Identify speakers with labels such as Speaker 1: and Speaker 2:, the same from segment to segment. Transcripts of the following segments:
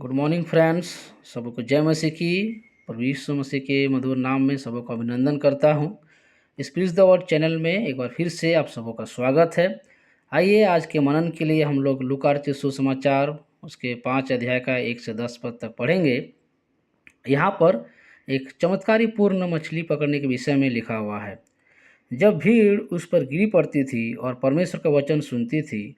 Speaker 1: Good morning friends. सबको जय मसीह की। प्रभु यीशु मसीह के मधुर नाम में सबको अभिनंदन करता हूँ। स्पिरिट द वर्ड चैनल में एक बार फिर से आप सबों का स्वागत है। आइए आज के मनन के लिए हम लोग लूका रचित सुसमाचार उसके 5 अध्याय का 1 से 10 पद तक पढ़ेंगे। यहाँ पर एक चमत्कारी पूर्ण मछली पकड़ने के विषय में लिखा हुआ है। जब भीड़ उस पर गिरी पड़ती थी और परमेश्वर का वचन सुनती थी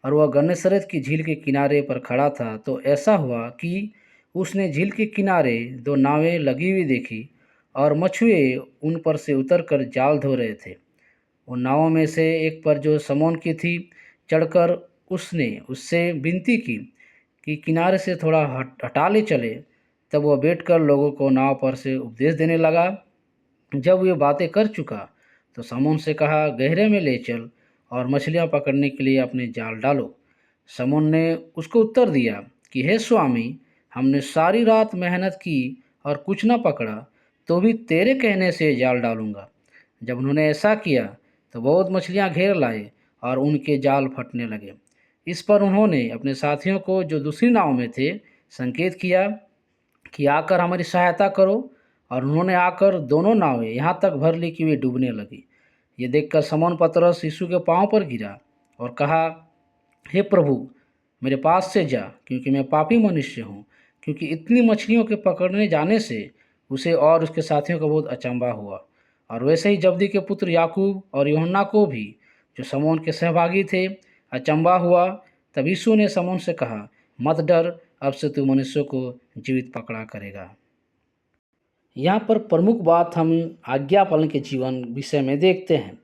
Speaker 1: और वह गन्नेसरत की झील के किनारे पर खड़ा था, तो ऐसा हुआ कि उसने झील के किनारे 2 नावें लगी हुई देखी और मछुए उन पर से उतरकर जाल धो रहे थे। उन नावों में से एक पर जो समौन की थी, चढ़कर उसने उससे विनती की कि किनारे से थोड़ा हटा ले चले। तब वह बैठकर लोगों को नाव पर से उपदेश देने लगा। जब वे बातें कर चुका तो समून से कहा, गहरे में ले चल और मछलियां पकड़ने के लिए अपने जाल डालो। समून ने उसको उत्तर दिया कि हे स्वामी, हमने सारी रात मेहनत की और कुछ न पकड़ा, तो भी तेरे कहने से जाल डालूंगा। जब उन्होंने ऐसा किया तो बहुत मछलियां घेर लाए और उनके जाल फटने लगे। इस पर उन्होंने अपने साथियों को जो दूसरी नाव में थे संकेत किया कि आकर हमारी सहायता करो, और उन्होंने आकर दोनों नावें यहाँ तक भर ली कि वे डूबने लगी। ये देखकर समौन पतरस यीशु के पांव पर गिरा और कहा, हे प्रभु, मेरे पास से जा, क्योंकि मैं पापी मनुष्य हूँ। क्योंकि इतनी मछलियों के पकड़ने जाने से उसे और उसके साथियों को बहुत अचंभा हुआ। और वैसे ही जब्दी के पुत्र याकूब और यूहन्ना को भी, जो समौन के सहभागी थे, अचंभा हुआ। तब यीशु ने समौन से कहा, मत डर, अब से तू मनुष्यों को जीवित पकड़ा करेगा। यहाँ पर प्रमुख बात हम आज्ञा पालन के जीवन विषय में देखते हैं।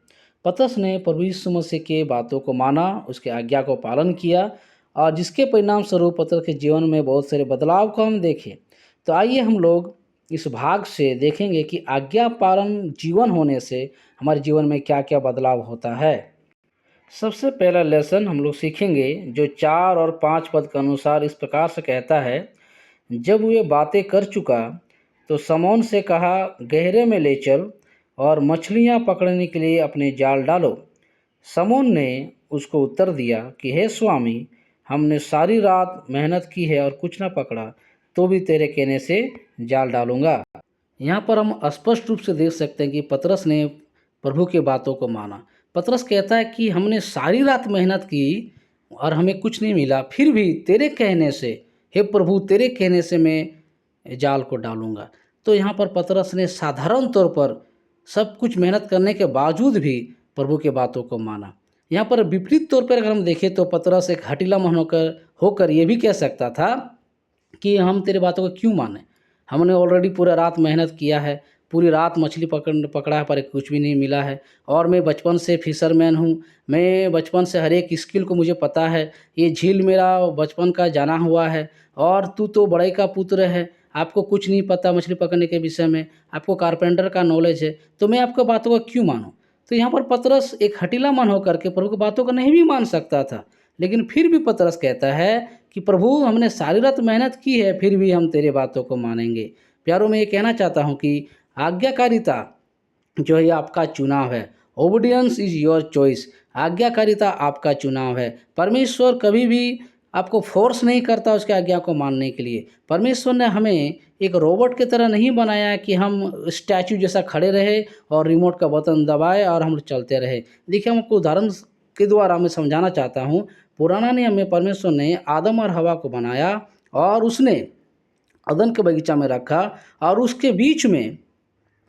Speaker 1: पतरस ने प्रभु यीशु मसीह के बातों को माना, उसके आज्ञा को पालन किया, और जिसके परिणाम स्वरूप पतरस के जीवन में बहुत सारे बदलाव को हम देखें। तो आइए हम लोग इस भाग से देखेंगे कि आज्ञा पालन जीवन होने से हमारे जीवन में क्या क्या बदलाव होता है। सबसे पहला लेसन हम लोग सीखेंगे जो 4 और 5 पद के अनुसार इस प्रकार से कहता है, जब वे बातें कर चुका तो समौन से कहा, गहरे में ले चल और मछलियां पकड़ने के लिए अपने जाल डालो। समौन ने उसको उत्तर दिया कि हे स्वामी, हमने सारी रात मेहनत की है और कुछ ना पकड़ा, तो भी तेरे कहने से जाल डालूंगा। यहाँ पर हम स्पष्ट रूप से देख सकते हैं कि पतरस ने प्रभु की बातों को माना। पतरस कहता है कि हमने सारी रात मेहनत की और हमें कुछ नहीं मिला, फिर भी तेरे कहने से, हे प्रभु, तेरे कहने से मैं जाल को डालूंगा। तो यहाँ पर पतरस ने साधारण तौर पर सब कुछ मेहनत करने के बावजूद भी प्रभु के बातों को माना। यहाँ पर विपरीत तौर पर अगर हम देखें तो पतरस एक हठीला मन होकर ये भी कह सकता था कि हम तेरे बातों को क्यों माने, हमने ऑलरेडी पूरा रात मेहनत किया है, पूरी रात मछली पकड़ा है पर कुछ भी नहीं मिला है, और मैं बचपन से फिशरमैन हूँ, मैं बचपन से हर एक स्किल को मुझे पता है, ये झील मेरा बचपन का जाना हुआ है, और तू तो बड़े का पुत्र है, आपको कुछ नहीं पता मछली पकड़ने के विषय में, आपको कारपेंटर का नॉलेज है, तो मैं आपको बातों को क्यों मानूँ। तो यहाँ पर पतरस एक हठीला मन होकर के प्रभु की बातों को नहीं भी मान सकता था, लेकिन फिर भी पतरस कहता है कि प्रभु, हमने सारी रात मेहनत की है, फिर भी हम तेरे बातों को मानेंगे। प्यारों, मैं ये कहना चाहता हूँ कि आज्ञाकारिता जो है आपका चुनाव है। Obedience is your choice. आज्ञाकारिता आपका चुनाव है। परमेश्वर कभी भी आपको फोर्स नहीं करता उसके आज्ञा को मानने के लिए। परमेश्वर ने हमें एक रोबोट की तरह नहीं बनाया कि हम स्टैचू जैसा खड़े रहे और रिमोट का बटन दबाए और हम चलते रहे। देखिए, हम आपको उदाहरण के द्वारा मैं समझाना चाहता हूँ। पुराना नियम में परमेश्वर ने आदम और हवा को बनाया और उसने अदन के बगीचा में रखा, और उसके बीच में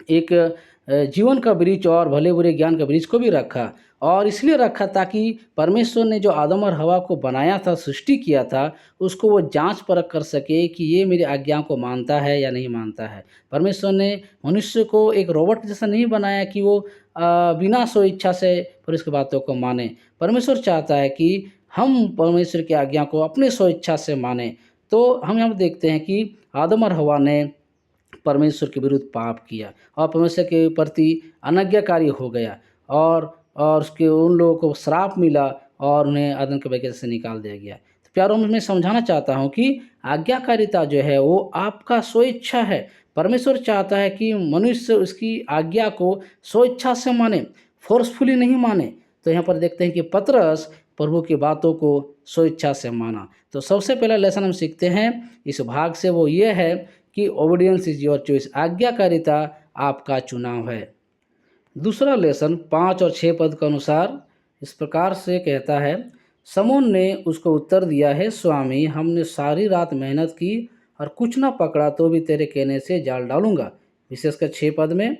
Speaker 1: एक जीवन का वृक्ष और भले बुरे ज्ञान का वृक्ष को भी रखा। और इसलिए रखा ताकि परमेश्वर ने जो आदम और हवा को बनाया था, सृष्टि किया था, उसको वो जांच परख कर सके कि ये मेरी आज्ञा को मानता है या नहीं मानता है। परमेश्वर ने मनुष्य को एक रोबोट जैसा नहीं बनाया कि वो बिना स्व इच्छा से फिर उसकी बातों को माने। परमेश्वर चाहता है कि हम परमेश्वर की आज्ञा को अपने स्व इच्छा से माने। तो हम यहाँ देखते हैं कि आदम और हवा ने परमेश्वर के विरुद्ध पाप किया और परमेश्वर के प्रति अनाज्ञाकारी हो गया, और उसके उन लोगों को श्राप मिला और उन्हें अदन के बगीचे से निकाल दिया गया। तो प्यारों, मैं समझाना चाहता हूँ कि आज्ञाकारिता जो है वो आपका स्वेच्छा है। परमेश्वर चाहता है कि मनुष्य उसकी आज्ञा को स्वेच्छा से माने, फोर्सफुली नहीं माने। तो यहाँ पर देखते हैं कि पतरस प्रभु की बातों को स्वेच्छा से माना। तो सबसे पहला लेसन हम सीखते हैं इस भाग से, वो ये है कि ओबीडियंस इज योर चॉइस, आज्ञाकारिता आपका चुनाव है। दूसरा लेसन 5 और 6 पद के अनुसार इस प्रकार से कहता है, समून ने उसको उत्तर दिया है, स्वामी हमने सारी रात मेहनत की और कुछ ना पकड़ा, तो भी तेरे कहने से जाल डालूंगा। विशेषकर 6 पद में,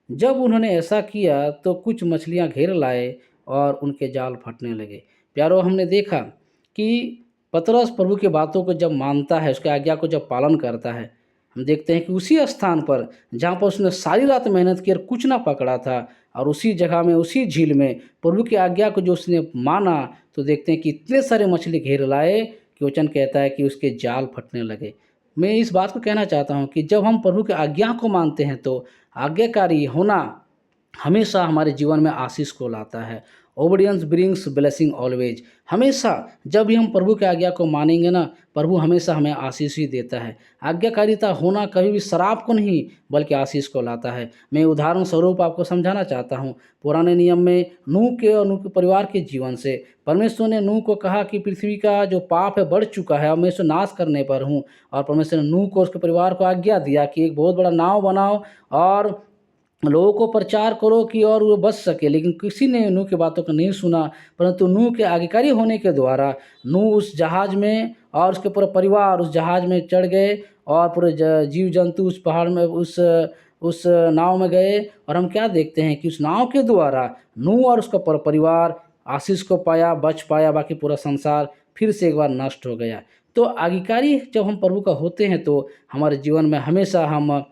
Speaker 1: जब उन्होंने ऐसा किया तो कुछ मछलियां घेर लाए और उनके जाल फटने लगे। प्यारो, हमने देखा कि पतरस प्रभु की बातों को जब मानता है, उसकी आज्ञा को जब पालन करता है, हम देखते हैं कि उसी स्थान पर जहाँ पर उसने सारी रात मेहनत की और कुछ ना पकड़ा था, और उसी जगह में, उसी झील में प्रभु की आज्ञा को जो उसने माना, तो देखते हैं कि इतने सारे मछली घेर लाए कि वचन कहता है कि उसके जाल फटने लगे। मैं इस बात को कहना चाहता हूँ कि जब हम प्रभु की आज्ञा को मानते हैं तो आज्ञाकारी होना हमेशा हमारे जीवन में आशीष को लाता है। Obedience brings blessing always. हमेशा जब भी हम प्रभु की आज्ञा को मानेंगे ना, प्रभु हमेशा हमें आशीष ही देता है। आज्ञाकारिता होना कभी भी श्राप को नहीं बल्कि आशीष को लाता है। मैं उदाहरण स्वरूप आपको समझाना चाहता हूँ। पुराने नियम में नूह के और नूह के परिवार के जीवन से परमेश्वर ने नूह को कहा कि पृथ्वी का जो पाप है बढ़ चुका है, अब मैं इसे नाश करने पर हूँ। और परमेश्वर ने नूह को, उसके परिवार को आज्ञा दिया कि एक बहुत बड़ा नाव बनाओ और लोगों को प्रचार करो कि और वो बच सके। लेकिन किसी ने नूह की बातों को नहीं सुना, परंतु नूह के आज्ञाकारी होने के द्वारा नूह उस जहाज में और उसके पूरा परिवार उस जहाज में चढ़ गए और पूरे जीव जंतु उस पहाड़ में, उस नाव में गए। और हम क्या देखते हैं कि उस नाव के द्वारा नूह और उसका पूरा परिवार आशीष को पाया, बच पाया, बाकी पूरा संसार फिर से एक बार नष्ट हो गया। तो आज्ञाकारी जब हम प्रभु का होते हैं तो हमारे जीवन में हमेशा हम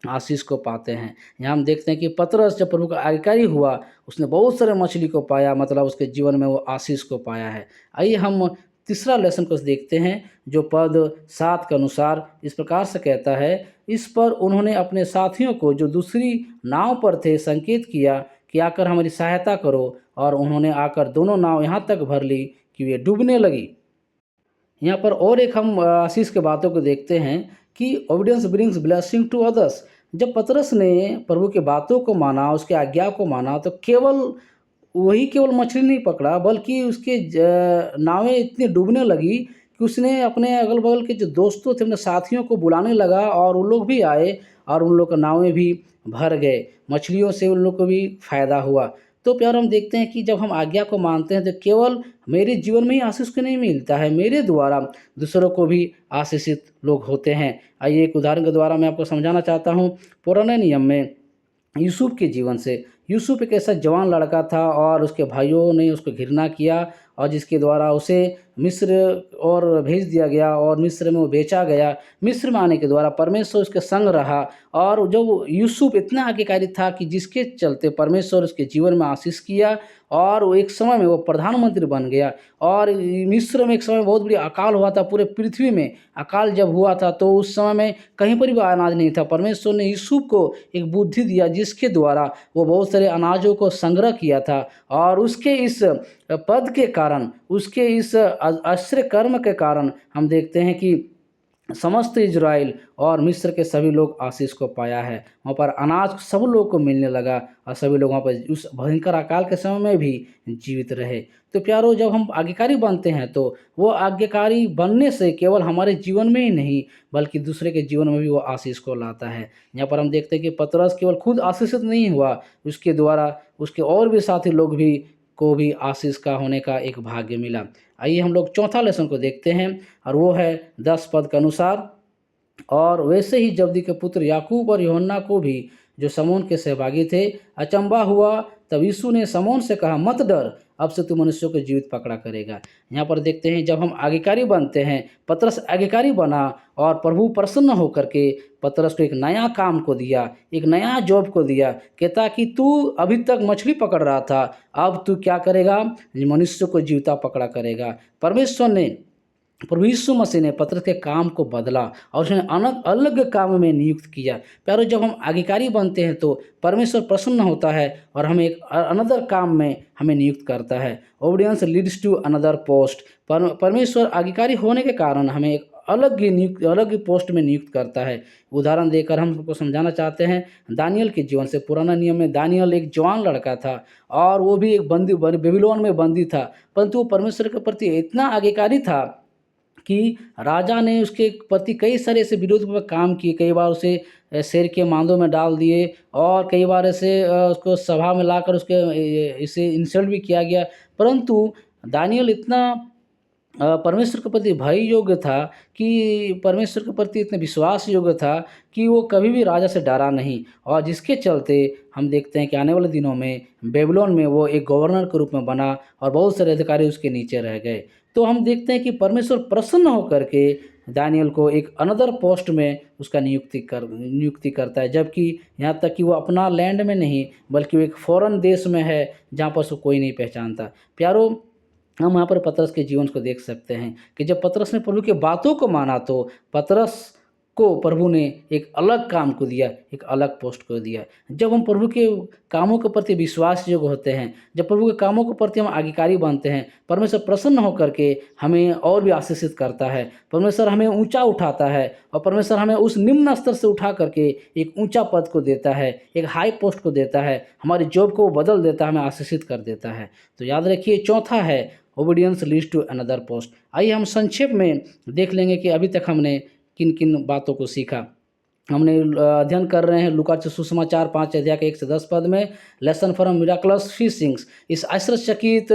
Speaker 1: आशीष को पाते हैं। यहाँ हम देखते हैं कि पतरस जब प्रभु का आज्ञाकारी हुआ, उसने बहुत सारे मछली को पाया, मतलब उसके जीवन में वो आशीष को पाया है। आइए हम तीसरा लेसन को देखते हैं, जो पद 7 के अनुसार इस प्रकार से कहता है, इस पर उन्होंने अपने साथियों को जो दूसरी नाव पर थे संकेत किया कि आकर हमारी सहायता करो, और उन्होंने आकर दोनों नाव यहाँ तक भर ली कि वे डूबने लगी। यहाँ पर और एक हम आशीष के बातों को देखते हैं कि obedience brings blessing to others. जब पतरस ने प्रभु की बातों को माना, उसके आज्ञा को माना, तो केवल मछली नहीं पकड़ा, बल्कि उसके नावें इतनी डूबने लगी कि उसने अपने अगल बगल के जो दोस्तों थे, अपने साथियों को बुलाने लगा और उन लोग भी आए और उन लोग का नावें भी भर गए। मछलियों से उन लोग को भी फायदा हुआ। तो प्यार, हम देखते हैं कि जब हम आज्ञा को मानते हैं तो केवल मेरे जीवन में ही आशीष को नहीं मिलता है, मेरे द्वारा दूसरों को भी आशीषित लोग होते हैं। आइए एक उदाहरण के द्वारा मैं आपको समझाना चाहता हूँ। पुराने नियम में यूसुफ के जीवन से, यूसुफ एक ऐसा जवान लड़का था और उसके भाइयों ने उसको घृणा किया, और जिसके द्वारा उसे मिस्र और भेज दिया गया और मिस्र में वो बेचा गया। मिस्र में आने के द्वारा परमेश्वर उसके संग रहा, और जब यूसुफ इतना आज्ञाकारी था कि जिसके चलते परमेश्वर उसके जीवन में आशीष किया, और वो एक समय में वो प्रधानमंत्री बन गया। और मिस्र में एक समय बहुत बड़ी अकाल हुआ था, पूरे पृथ्वी में अकाल जब हुआ था तो उस समय में कहीं पर भी अनाज नहीं था। परमेश्वर ने यूसुफ को एक बुद्धि दिया जिसके द्वारा वो बहुत सारे अनाजों को संग्रह किया था, और उसके इस पद के कारण, उसके इस आश्चर्य कर्म के कारण हम देखते हैं कि समस्त इजराइल और मिस्र के सभी लोग आशीष को पाया है। वहाँ पर अनाज सब लोग को मिलने लगा और सभी लोग वहाँ पर उस भयंकर अकाल के समय में भी जीवित रहे। तो प्यारो, जब हम आज्ञाकारी बनते हैं तो वो आज्ञाकारी बनने से केवल हमारे जीवन में ही नहीं बल्कि दूसरे के जीवन में भी वो आशीष को लाता है। यहाँ पर हम देखते हैं कि पतरस केवल खुद आशीषित नहीं हुआ, उसके द्वारा उसके और भी साथी लोग को भी आशीष का होने का एक भाग्य मिला। आइए हम लोग चौथा लेसन को देखते हैं, और वो है 10 पद के अनुसार, और वैसे ही जब्दी के पुत्र याकूब और यूहन्ना को भी, जो समौन के सहभागी थे, अचंभा हुआ। तब यीशु ने समौन से कहा, मत डर, अब से तू मनुष्यों को जीवित पकड़ा करेगा। यहाँ पर देखते हैं जब हम आज्ञाकारी बनते हैं, पतरस आज्ञाकारी बना और प्रभु प्रसन्न होकर के पतरस को एक नया काम को दिया, एक नया जॉब को दिया, कहता कि तू अभी तक मछली पकड़ रहा था, अब तू क्या करेगा, मनुष्य को जीविता पकड़ा करेगा। परमेश्वर ने, प्रभु यीशु मसीह ने पतरस के काम को बदला और उसने अलग अलग काम में नियुक्त किया। प्यारो, जब हम आज्ञाकारी बनते हैं तो परमेश्वर प्रसन्न होता है और हमें एक अनदर काम में हमें नियुक्त करता है। Obedience leads to another post. परमेश्वर आज्ञाकारी होने के कारण हमें एक अलग ही पोस्ट में नियुक्त करता है। उदाहरण देकर हम सबको समझाना चाहते हैं दानियल के जीवन से। पुराना नियम में दानियल एक जवान लड़का था और वो भी एक बेबीलोन में बंदी था, परंतु वो परमेश्वर के प्रति इतना आज्ञाकारी था कि राजा ने उसके प्रति कई सारे ऐसे विरोध काम किए। कई बार उसे शेर के मांदों में डाल दिए और कई बार ऐसे उसको सभा में लाकर इसे इंसल्ट भी किया गया। परंतु दानियल इतना परमेश्वर के प्रति भय योग्य था कि परमेश्वर के प्रति इतने विश्वास योग्य था कि वो कभी भी राजा से डरा नहीं, और जिसके चलते हम देखते हैं कि आने वाले दिनों में बेबीलोन में वो एक गवर्नर के रूप में बना और बहुत सारे अधिकारी उसके नीचे रह गए। तो हम देखते हैं कि परमेश्वर प्रसन्न होकर के दानियल को एक अनदर पोस्ट में उसका नियुक्ति करता है, जबकि यहाँ तक कि वो अपना लैंड में नहीं बल्कि वो एक फॉरेन देश में है जहाँ पर उसको कोई नहीं पहचानता। प्यारो, हम यहाँ पर पतरस के जीवन को देख सकते हैं कि जब पतरस ने प्रभु की बातों को माना तो पतरस को प्रभु ने एक अलग काम को दिया, एक अलग पोस्ट को दिया। जब हम प्रभु के कामों के प्रति विश्वास योग्य होते हैं, जब प्रभु के कामों के प्रति हम आज्ञाकारी बनते हैं, परमेश्वर प्रसन्न होकर के हमें और भी आशीषित करता है। परमेश्वर हमें ऊंचा उठाता है और परमेश्वर हमें उस निम्न स्तर से उठा करके एक ऊंचा पद को देता है, एक हाई पोस्ट को देता है, हमारी जॉब को बदल देता है, हमें आशीषित कर देता है। तो याद रखिए, चौथा है obedience leads to another post. आइए हम संक्षेप में देख लेंगे कि अभी तक हमने किन किन बातों को सीखा। हमने अध्ययन कर रहे हैं लूका सुसमाचार 5 अध्याय के 1 से 10 पद में लेसन फ्रॉम मिराकुलस फिशिंग्स। इस आश्चर्यचकित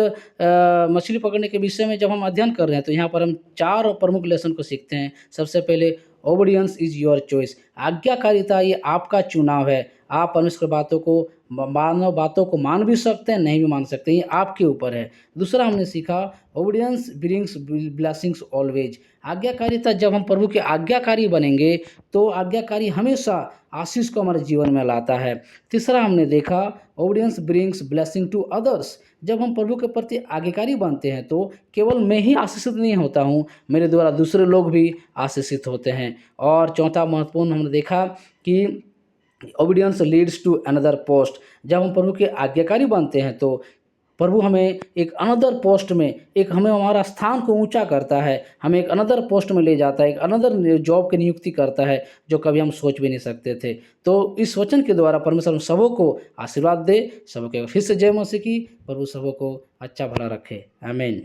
Speaker 1: मछली पकड़ने के विषय में जब हम अध्ययन कर रहे हैं तो यहाँ पर हम 4 प्रमुख लेसन को सीखते हैं। सबसे पहले ओबीडियंस इज योर चॉइस, आज्ञाकारिता ये आपका चुनाव है। आप परमेश्वर मानव बातों को मान भी सकते हैं, नहीं भी मान सकते, ये आपके ऊपर है। दूसरा हमने सीखा ओबीडियंस ब्रिंग्स ब्लेसिंग्स ऑलवेज, आज्ञाकारिता जब हम प्रभु के आज्ञाकारी बनेंगे तो आज्ञाकारी हमेशा आशीष को हमारे जीवन में लाता है। तीसरा हमने देखा obedience brings blessing to others, जब हम प्रभु के प्रति आज्ञाकारी बनते हैं तो केवल मैं ही आशीषित नहीं होता हूँ, मेरे द्वारा दूसरे लोग भी आशीषित होते हैं। और चौथा महत्वपूर्ण हमने देखा कि obedience leads to another post, जब हम प्रभु के आज्ञाकारी बनते हैं तो प्रभु हमें एक अनदर पोस्ट में, हमें हमारा स्थान को ऊंचा करता है, हमें एक अनदर पोस्ट में ले जाता है, एक अनदर जॉब की नियुक्ति करता है जो कभी हम सोच भी नहीं सकते थे। तो इस वचन के द्वारा परमेश्वर हम सबों को आशीर्वाद दे। सबों के फिर से जय मसीह की। प्रभु सबों को अच्छा भला रखे। आमीन।